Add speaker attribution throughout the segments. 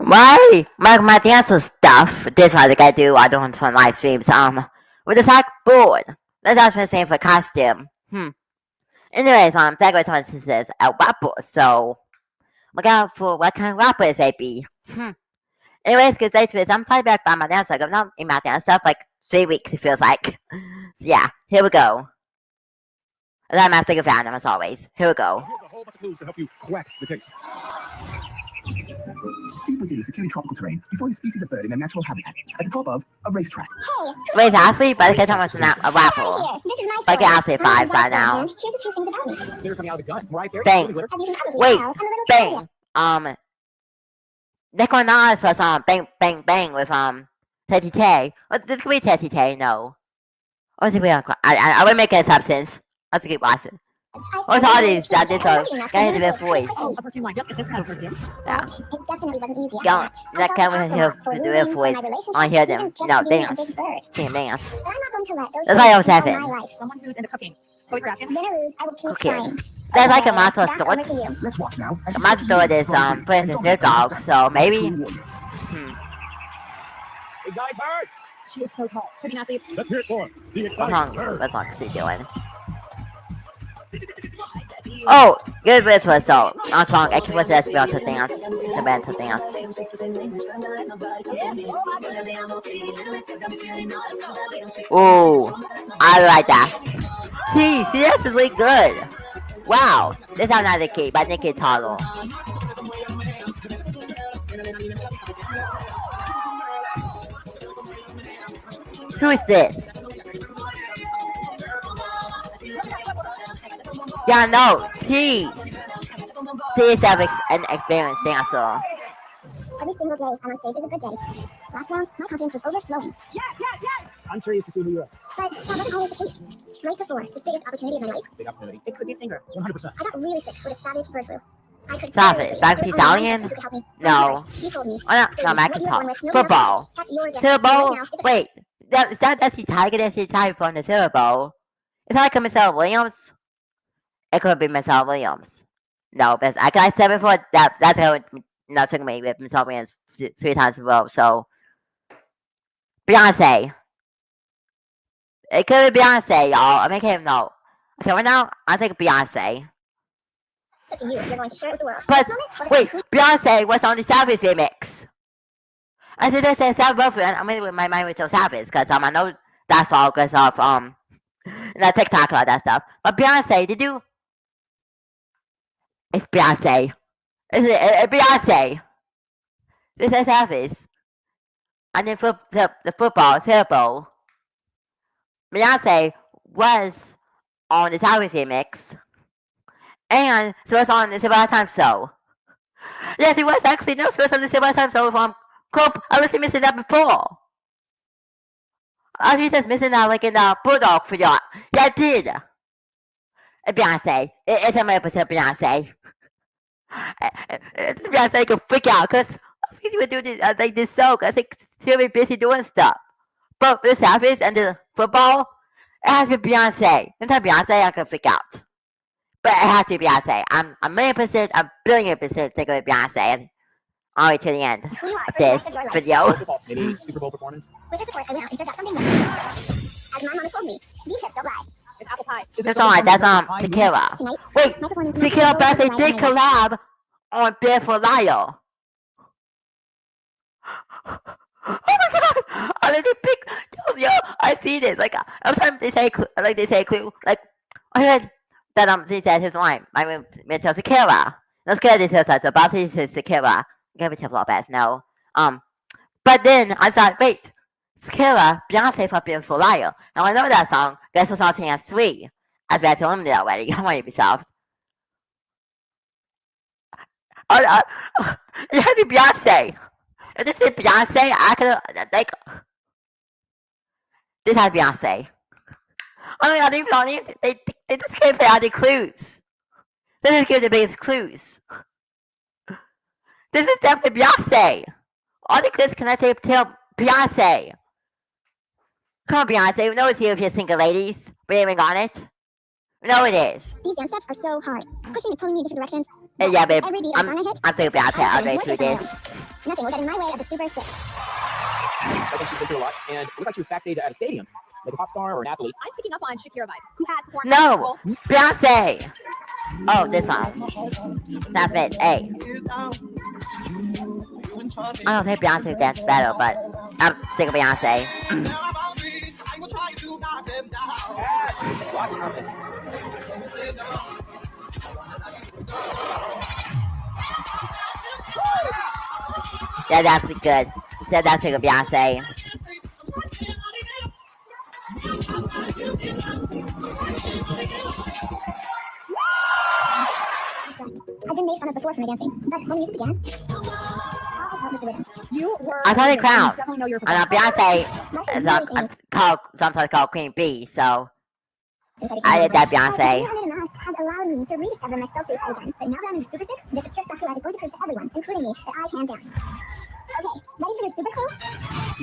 Speaker 1: Why? My dancer stuff. This one I gotta do. I don't want to live streams. We're just like bored. That's what I was saying for costume. Anyways, February 26th is a rapper, so look out for what kind of rapper it may be. Anyways, good day to I'm flying back by my dance. Like I'm not in my dance stuff like 3 weeks. It feels like. So yeah, here we go. And I'm a single fan, as always. Here we go.
Speaker 2: Here's a whole bunch of clues to help you crack the case.
Speaker 3: Deep within the secure tropical terrain, you find a species of bird in their natural habitat at the top of a racetrack.
Speaker 1: Hey, wait, actually, but I can't tell much about a rapper. I can actually 5 by now.
Speaker 4: Here's a few things about me.
Speaker 2: Glitter coming out of the gun. Right there.
Speaker 1: Bang.
Speaker 4: As you can probably
Speaker 1: Wait,
Speaker 4: tell, I'm a little
Speaker 1: bang.
Speaker 4: curious.
Speaker 1: Nicki Minaj was bang bang bang with Teddy K. What this could be Teddy K? No. Or did we? I would make a substance. Let's keep watching. What's all these? That this get into the voice.
Speaker 4: Oh, a perfume line. Jessica Simpson has a perfume.
Speaker 1: Yeah.
Speaker 4: It definitely wasn't easy.
Speaker 1: Don't that can't hear the real voice. I hear them. No, dance. Sing dance.
Speaker 4: But I'm not going to let those
Speaker 1: That's why I was
Speaker 4: things
Speaker 1: having.
Speaker 4: control my life.
Speaker 5: Someone who's into cooking. Chloe Kardashian.
Speaker 4: Win or lose, I will keep
Speaker 1: Okay.
Speaker 4: trying.
Speaker 1: That's like a
Speaker 4: Okay,
Speaker 1: muscle
Speaker 4: back
Speaker 1: store.
Speaker 4: over to you.
Speaker 3: Let's watch now.
Speaker 1: My store is Prince and Snoop Dogg, so maybe.
Speaker 2: Exotic bird.
Speaker 5: She is so tall. Could be an athlete.
Speaker 2: Let's hear it for him. The
Speaker 1: What
Speaker 2: exotic
Speaker 1: song?
Speaker 2: bird.
Speaker 1: What song is he doing? Oh, good with was so. Not song. Actually, was that about to dance. The band to dance. Ooh, I like that. See, this is really good. Wow, this is not the key, but Nikki Talo. Who is this? Yeah, no, T. T is an experienced dancer.
Speaker 4: Every single day on stage is a good day. Last round, my confidence was overflowing.
Speaker 2: I'm curious to see who you are.
Speaker 4: But that wasn't always the case. Right before the biggest opportunity of my life,
Speaker 2: Big opportunity.
Speaker 5: It could be a singer.
Speaker 2: 100%.
Speaker 4: I got really sick with a savage bird flu. I could
Speaker 1: Savage? Like the Stallion?
Speaker 4: No. He told me.
Speaker 1: Oh no, Mac is talking. Football. Silver Bowl? Wait, that's the Tiger. That's the Tiger from the Silver Bowl. Is that like Michelle Williams? It could be Michelle Williams. No, but I said before that's how it took me with Michelle Williams 3 times in a row. So Beyonce. It could be Beyonce, y'all. I make him know. Okay, right now I think Beyonce.
Speaker 4: To you, you're going to share it with the world.
Speaker 1: But
Speaker 4: This moment was
Speaker 1: wait,
Speaker 4: a-
Speaker 1: Beyonce was on the Savage remix. I said that's Savage. I mean, with my mind was so Savage because I know that song because of that TikTok all that stuff. But Beyonce, did you? It's Beyonce. It's Beyonce. This is Savage. And then the football Super Bowl. Beyonce was on the Savage remix. And she was on the Silver Time Show. Yes, he was actually. No, she was on the Silver Time Show from Cope. I was missing that before. I was just missing that like in the Bulldog for y'all. Yeah, I did. Beyonce. It's 100% Beyonce. Beyonce can freak out because she would do this, like this show because she'll be busy doing stuff. But with the Savage and the football, it has to be Beyonce. Sometimes Beyonce, I can freak out. But it has to be Beyonce. I'm a billion% sick of Beyonce. All the way to the end
Speaker 4: Who you are
Speaker 1: of
Speaker 4: for the
Speaker 1: this
Speaker 4: rest of your life.
Speaker 1: video.
Speaker 2: Any Super Bowl performance?
Speaker 4: With this support, I went out and figured out something new. As my mama told me, these hips don't lie.
Speaker 5: It's apple pie.
Speaker 1: That's alright, that's Tequila.
Speaker 4: Tonight,
Speaker 1: Wait,
Speaker 4: my performance is
Speaker 1: Tequila
Speaker 4: going to
Speaker 1: Birthday did collab on Barefoot Lyle. Oh my god! I like the pic. Yo, I see this. Like sometimes they say clue. Like I heard that they said his line. My room tells Tequila. Let's get this outside. So Bossy says Tequila. Gotta be careful about that. No. But then I thought, wait, Tequila, Beyonce for Beautiful Liar. Now I know that song. Guess what song singing at 3? I've been telling them already. I want you to be soft. It has to be Beyonce. If this is Beyonce, I could like. This has Beyonce. I don't even. They just can't put out the clues. They just give the biggest clues. This is definitely Beyonce. All the clues connected to Beyonce. Come on, Beyonce. We know it's you if you're single ladies. We ain't on it. We know it is.
Speaker 4: These dance steps are so hard. Pushing and pulling me in different directions.
Speaker 1: Yeah, babe.
Speaker 4: Every beat and song I hit,
Speaker 1: I'm thinking Beyonce. I'll go through this.
Speaker 4: Nothing will get in my way of the Super 6.
Speaker 2: I think she's been through a lot, and it looked like she was backstage at a stadium, like a pop star or an athlete.
Speaker 5: I'm picking up on Shakira vibes, who has performed.
Speaker 1: No, Beyonce. Oh, this song. That's it. A. I don't think Beyonce dance better, but I'm sick of Beyonce.
Speaker 2: Lots of confidence.
Speaker 1: Yeah, that's good. Yeah, that's sick of Beyonce.
Speaker 4: I've been made fun of before for my dancing, but when the music began, all I felt was the rhythm.
Speaker 5: You were.
Speaker 1: I'm Tony Crown.
Speaker 5: You definitely know your
Speaker 1: I know Beyonce is sometimes called Queen Bee, so I did that Beyonce.
Speaker 4: Has allowed me to rediscover my self-truth again, but now that I'm in the Super 6, this stress factor life is going to prove to everyone, including me, that I can dance. Okay, ready for your super clue?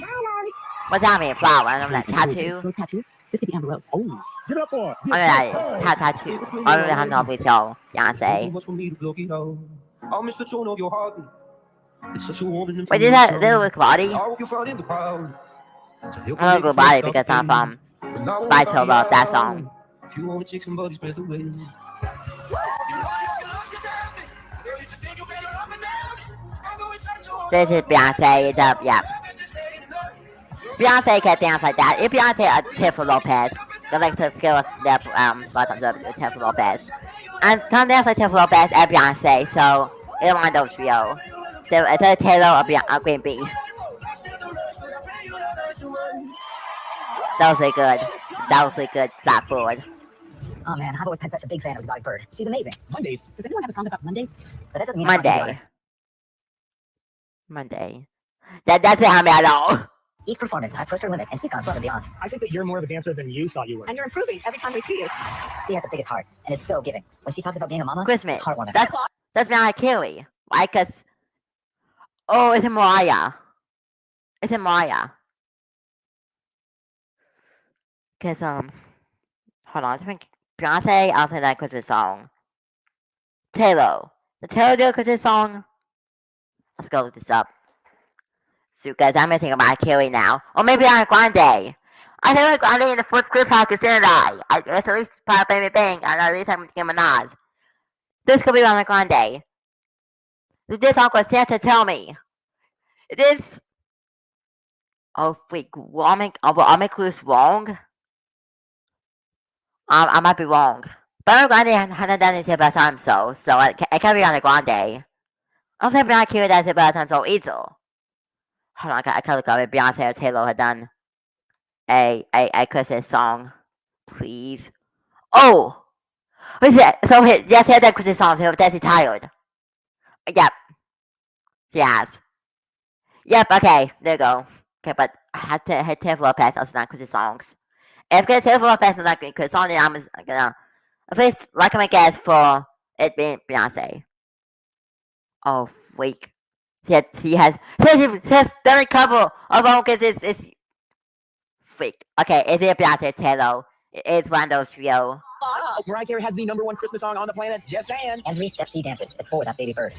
Speaker 4: Bye, loves.
Speaker 1: What's that mean? Flower? I don't know. Tattoo?
Speaker 5: Rose tattoo. This could be Amber Rose.
Speaker 2: Oh, give it up for
Speaker 1: I don't know. Tattoo. I don't know how to know if we tell Beyonce.
Speaker 6: I'll miss the tone of your heart. It's such a warm and
Speaker 1: Wait, is that little body?
Speaker 6: I hope you find in the crowd.
Speaker 1: I don't go body because I'm from Vital Love, that song.
Speaker 6: If you want to take somebody's breath away.
Speaker 1: This is Beyonce. It's up, yeah. Beyonce can dance like that. If Beyonce or Jennifer Lopez, they like to skill their bottoms up with Jennifer Lopez. And come dance like Jennifer Lopez and Beyonce, so it's one of those trio. So it's a Taylor or Queen Bee. That was a good. That was a good clapboard.
Speaker 7: Oh man, I've always been such a big fan of Exotic Bird. She's amazing.
Speaker 2: Mondays.
Speaker 5: Does anyone have a song about Mondays?
Speaker 7: But that doesn't mean I
Speaker 1: Monday. Monday. That doesn't have me at all.
Speaker 7: Each performance, I pushed her limits, and she's gone above and beyond.
Speaker 2: I think that you're more of a dancer than you thought you were.
Speaker 5: And you're improving every time we see you.
Speaker 7: She has the biggest heart, and is so giving. When she talks about being a mama,
Speaker 1: Christmas.
Speaker 7: it's heartwarming.
Speaker 1: That's Mariah Carey. Right? Cause oh, it's in Mariah. It's in Mariah. Cause hold on, I think Beyonce also that Christmas song. Taylor. The Taylor do a Christmas song. Let's go look this up. So guys, I'm gonna think of Mariah Carey now. Or maybe Ariana Grande. I think Ariana Grande in the first group podcast, didn't I guess at least Pop Baby Bang, and at least I'm thinking Minaj. This could be Ariana Grande. This Uncle Santa tell me. This oh freak, I'll make clues wrong. I might be wrong. But Ariana Grande hasn't done it about time so it can't be Ariana Grande. I don't think Mariah Carey does it about time so either. Hold on, I can't look up if Beyonce or Taylor had done a Christmas song. Please. Oh! What is it? So yes, he had that Christmas song, so that's tired. Yep. Yes. Yep, okay, there you go. Okay, but I had to hit Jennifer Lopez, also not Christmas songs. If Jennifer Lopez is not Christmas song, then I'm gonna at least like my guess for it being Beyonce. Oh, freak. She has done a cover of all because it's freak. Okay, is it Beyonce Taylor? It's one of those trio.
Speaker 2: Mariah Carey has the #1 Christmas song on the planet. Just saying.
Speaker 7: Every step she dances is for that baby bird.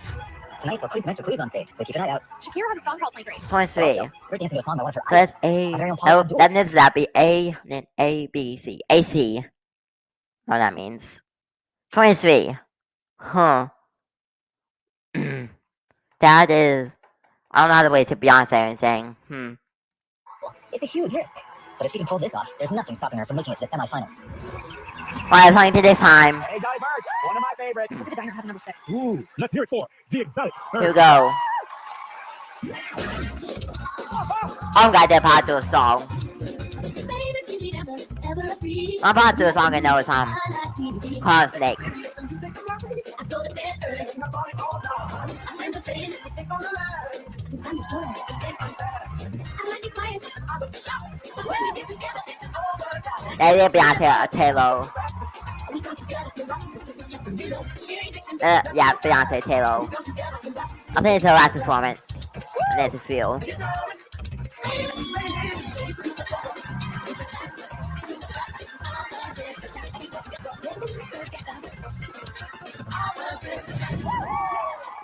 Speaker 7: Tonight, we'll play some extra clues on stage, so keep an eye out.
Speaker 5: Shakira has a song called 23.
Speaker 1: 23.
Speaker 7: Also, we're dancing to a song by one of her
Speaker 1: So that's
Speaker 7: idols.
Speaker 1: A.
Speaker 7: Very own Paula
Speaker 1: Oh,
Speaker 7: Abdul.
Speaker 1: that needs that be A, then A, B, C. A, C. What that means. 23. Huh. That is. I don't know how to wait to Beyonce or anything.
Speaker 7: It's a huge risk. But if she can pull this off, there's nothing stopping her from making it to the semifinals.
Speaker 1: Alright, playing to this time.
Speaker 2: Hey, Exotic Bird, one of my favorites.
Speaker 5: Look at the diner has a number 6.
Speaker 2: Ooh, let's hear it for the Exotic Bird.
Speaker 1: Here we go. I'm gonna do a part to a song. I'm about to do a song and know it's Cloud Snake. That is Beyonce or Taylor. Yeah, Beyonce Taylor. I think it's her last performance. And there's a feel.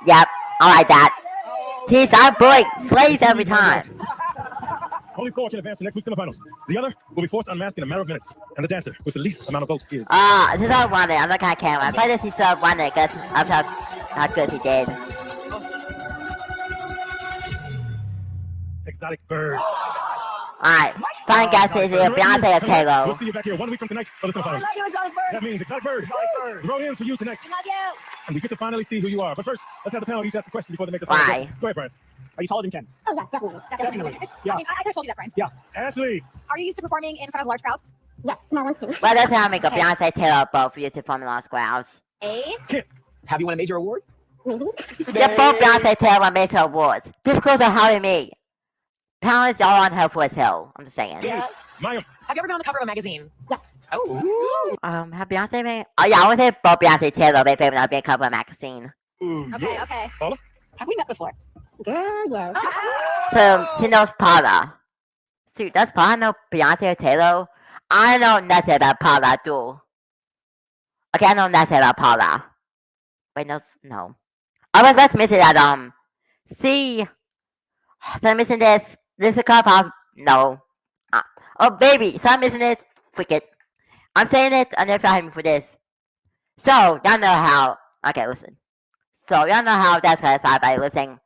Speaker 1: Yep, I like that. Jeez, our boy slays every time.
Speaker 8: Only 4 can advance to next week's semifinals. The other will be forced to unmask in a matter of minutes. And the dancer with the least amount of votes is...
Speaker 1: This is all wanted. I'm not gonna care. I play this, he still won it because of how good he did.
Speaker 8: Exotic bird.
Speaker 1: Alright, fine guesses here. Beyonce or Taylor.
Speaker 8: We'll see you back here 1 week from tonight for the semifinals. That means exotic bird. Throw hands for you tonight. And we get to finally see who you are. But first, let's have the panel each ask a question before they make the final guesses. Go ahead, Brian.
Speaker 2: Are you taller than Ken?
Speaker 4: Oh, yeah, definitely.
Speaker 5: Definitely.
Speaker 2: Yeah.
Speaker 5: I mean, I could have told you that, Brian.
Speaker 2: Yeah.
Speaker 8: Ashley.
Speaker 5: Are you used to performing in front of large crowds?
Speaker 4: Yes, small ones too.
Speaker 1: Well, that's how I make a Beyonce, Taylor both used to form in Lost Grounds.
Speaker 5: A.
Speaker 2: Have you won a major award?
Speaker 4: Maybe.
Speaker 1: They're both Beyonce, Taylor won major awards. This girl's a how me. Panelists all on her for his hill. I'm just saying.
Speaker 5: Yeah.
Speaker 8: Mayim.
Speaker 5: Have you ever been on the cover of a magazine?
Speaker 4: Yes.
Speaker 2: Oh.
Speaker 1: Have Beyonce made? Oh yeah, I would say both Beyonce, Taylor made famous being cover of a magazine.
Speaker 5: Okay, okay.
Speaker 8: Paula?
Speaker 5: Have we met before?
Speaker 4: Girl, yes.
Speaker 1: So she knows Paula. Shoot, does Paula know Beyonce or Taylor? I know nothing about Paula, too. Okay, I know nothing about Paula. Wait, no. I was just missing that, see. So I'm missing this. This is a cup of, no. Oh, baby, so I'm missing it. Freak it. I'm saying it, and if I hate me for this. So, y'all know how, okay, listen. So, y'all know how that's satisfied by listening,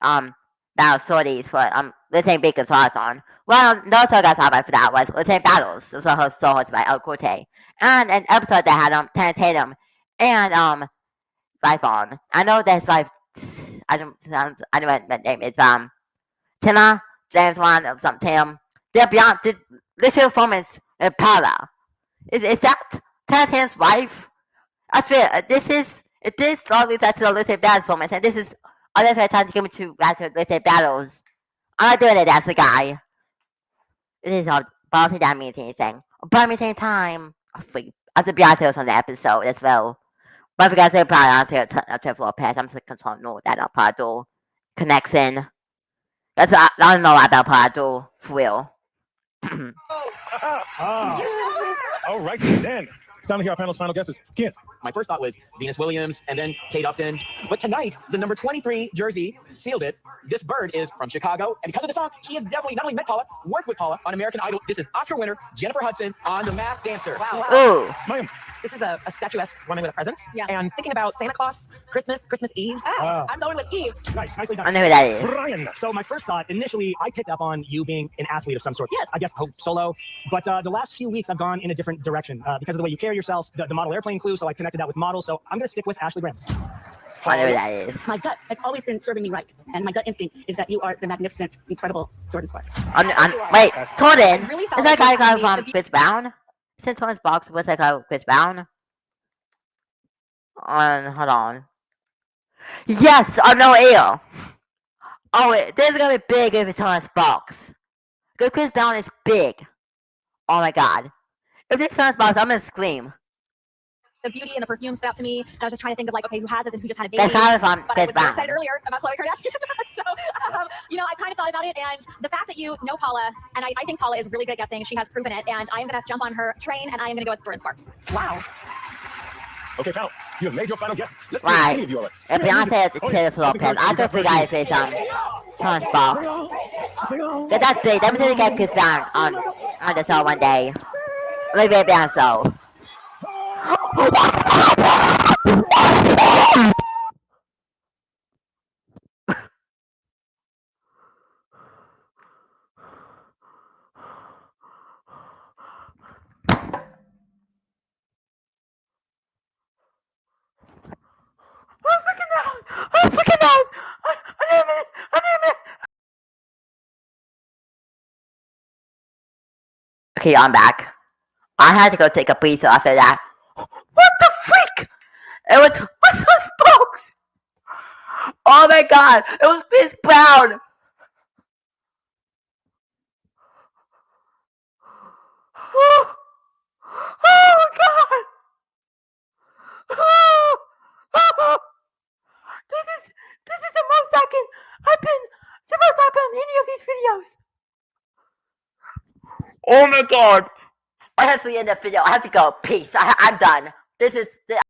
Speaker 1: battle sorties for, listening big guitars on. Well, no song got satisfied for that was listening battles. It was hosted by El Corte. And an episode that had, Tana Tatum and, wife on. I know that's wife, I don't know what that name is, Tina, James Wan, or something, Tim. They're beyond, this performance, Paula. Is that Tina Tatum's wife? I swear, this all leads to the listed battles performance, and this is, unless I try to give me to listed battles. I'm not doing it as a guy. It is all, but I don't think that means anything. But at the same time, I said Beyonce was on the episode as well. But I forgot to say Beyonce or Jennifer Lopez. I'm just concerned with that Prado connection. That's I don't know about Prado, for real.
Speaker 8: All right, then. It's time to hear our panel's final guesses. Ken.
Speaker 2: My first thought was Venus Williams and then Kate Upton. But tonight, the number 23 jersey sealed it. This bird is from Chicago. And because of the song, she has definitely not only met Paula, worked with Paula on American Idol. This is Oscar winner Jennifer Hudson on The Masked Dancer.
Speaker 5: Wow.
Speaker 1: Ooh.
Speaker 8: Mayim.
Speaker 5: This is a statuesque woman with a presence. Yeah. And thinking about Santa Claus, Christmas Eve.
Speaker 2: Oh.
Speaker 5: I'm going with Eve.
Speaker 2: Nice, nicely
Speaker 1: I
Speaker 2: done.
Speaker 1: know who that is.
Speaker 8: Brian.
Speaker 2: So my first thought, initially, I picked up on you being an athlete of some sort.
Speaker 5: Yes.
Speaker 2: I guess Hope Solo. But the last few weeks, I've gone in a different direction because of the way you carry yourself, the model airplane clue. So I connected that with model. So I'm going to stick with Ashley Graham.
Speaker 1: I know who that is.
Speaker 9: My gut has always been serving me right, and my gut instinct is that you are the magnificent, incredible Jordan Sparks.
Speaker 1: Wait, Jordan?
Speaker 5: Really
Speaker 1: Is
Speaker 5: felt
Speaker 1: that
Speaker 5: like
Speaker 1: guy
Speaker 5: the-
Speaker 1: from
Speaker 5: the-
Speaker 1: Chris Brown? Since Jordan's box was that guy Chris Brown? Hold on. Yes, no ear. Oh, this is gonna be big if it's Jordan's box. Because Chris Brown is big. Oh my god. If it's Jordan's box, I'm gonna scream.
Speaker 5: The beauty and the perfume stood out to me. And I was just trying to think of like, okay, who has this and who just had a baby.
Speaker 1: That's kind of from
Speaker 5: But I
Speaker 1: Chris
Speaker 5: was very
Speaker 1: Brown.
Speaker 5: excited earlier about Khloe Kardashian. So, I kind of thought about it. And the fact that you know Paula, and I think Paula is really good at guessing. She has proven it. And I am going to jump on her train, and I am going to go with Jordan Sparks.
Speaker 9: Wow.
Speaker 8: Okay, panel. You have made your final guesses. Let's see
Speaker 1: Right.
Speaker 8: if any of you are right.
Speaker 1: If Beyonce is Jennifer Lopez, I still forgot if it's Jordan's box. So that's big. Let me see the get Chris Brown on the show one day. Let me be Beyonce. I'm freaking out! Okay, I'm back. I had to go take a pee, so after that. What the freak? It was what's those folks? Oh my god! It was Chris Brown. Oh my god! This is the most I've been on any of these videos. Oh my god! I have to end the video. I have to go. Peace. I'm done. This is